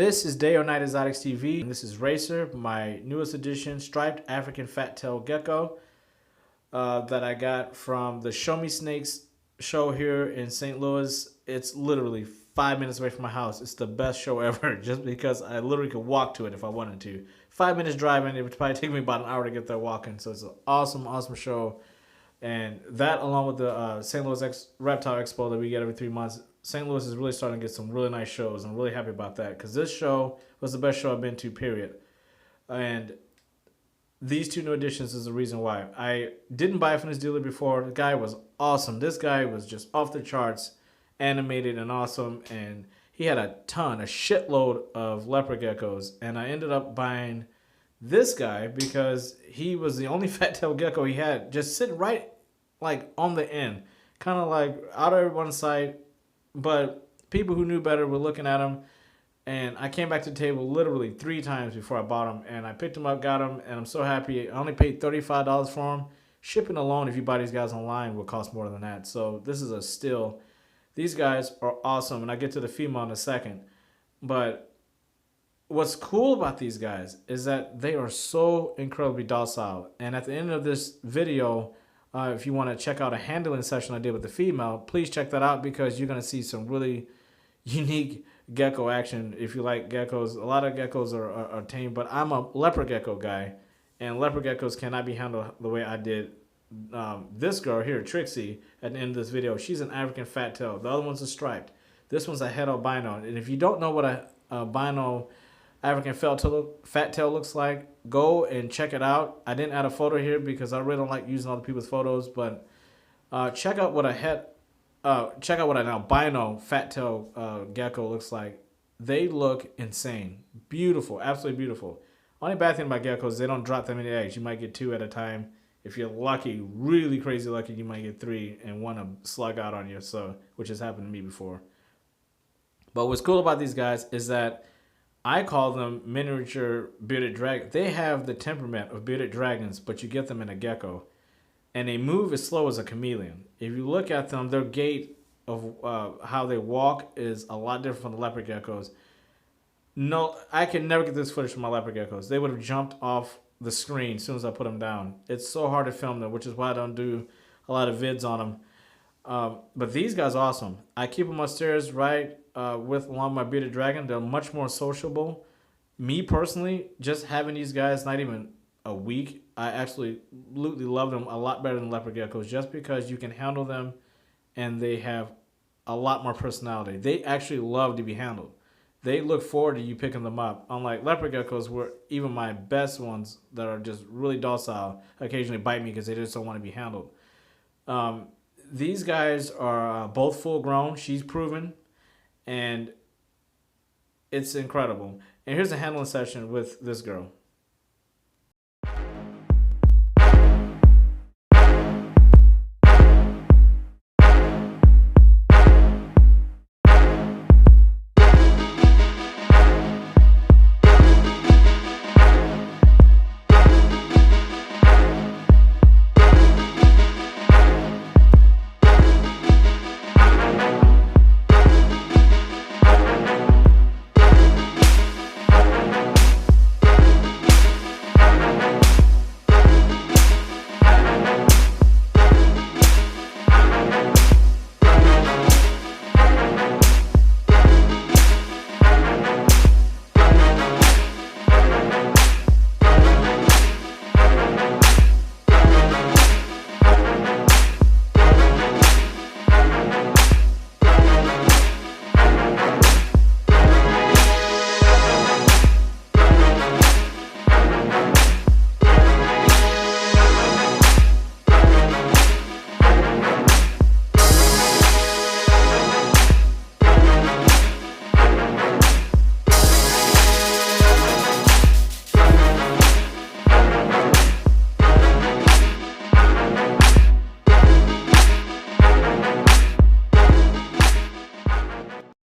This is Day or Night Exotics TV, and this is Racer, my newest edition, striped African Fat Tail Gecko that I got from the Show Me Snakes show here in St. Louis. It's literally 5 minutes away from my house. It's the best show ever, just because I literally could walk to it if I wanted to. 5 minutes driving, it would probably take me about an hour to get there walking. So it's an awesome, awesome show. And that, along with the St. Louis Reptile Expo that we get every 3 months, St. Louis is really starting to get some really nice shows. I'm really happy about that because this show was the best show I've been to, period. And these two new additions is the reason why. I didn't buy it from this dealer before. The guy was awesome. This guy was just off the charts, animated and awesome. And he had a shitload of leopard geckos. And I ended up buying this guy because he was the only fat tail gecko he had, just sitting right like on the end, kind of like out of everyone's sight. But people who knew better were looking at him, and I came back to the table literally 3 times before I bought him, and I picked him up, got him, and I'm so happy. I only paid $35 for him. Shipping alone, if you buy these guys online, will cost more than that. So this is a steal. These guys are awesome, and I get to the female in a second. But what's cool about these guys is that they are so incredibly docile. And at the end of this video, if you want to check out a handling session I did with the female, please check that out because you're going to see some really unique gecko action. If you like geckos, a lot of geckos are tame, but I'm a leopard gecko guy, and leopard geckos cannot be handled the way I did. This girl here, Trixie, at the end of this video, she's an African fat tail. The other one's a striped. This one's a Het Albino. And if you don't know what a albino African fat tail looks like, go and check it out. I didn't add a photo here because I really don't like using other people's photos, but check out what an albino fat tail gecko looks like. They look insane, beautiful, absolutely beautiful. Only bad thing about geckos, they don't drop that many eggs. You might get 2 at a time. If you're lucky, really crazy lucky, you might get 3 and one to slug out on you. So, which has happened to me before. But what's cool about these guys is that I call them miniature bearded dragons. They have the temperament of bearded dragons, but you get them in a gecko. And they move as slow as a chameleon. If you look at them, their gait of how they walk is a lot different from the leopard geckos. No, I can never get this footage from my leopard geckos. They would have jumped off the screen as soon as I put them down. It's so hard to film them, which is why I don't do a lot of vids on them. But these guys are awesome. I keep them upstairs along my bearded dragon. They're much more sociable. Me personally, just having these guys not even a week, I absolutely love them a lot better than leopard geckos just because you can handle them and they have a lot more personality. They actually love to be handled. They look forward to you picking them up. Unlike leopard geckos, where even my best ones that are just really docile occasionally bite me because they just don't want to be handled. These guys are both full grown. She's proven. And it's incredible. And here's a handling session with this girl.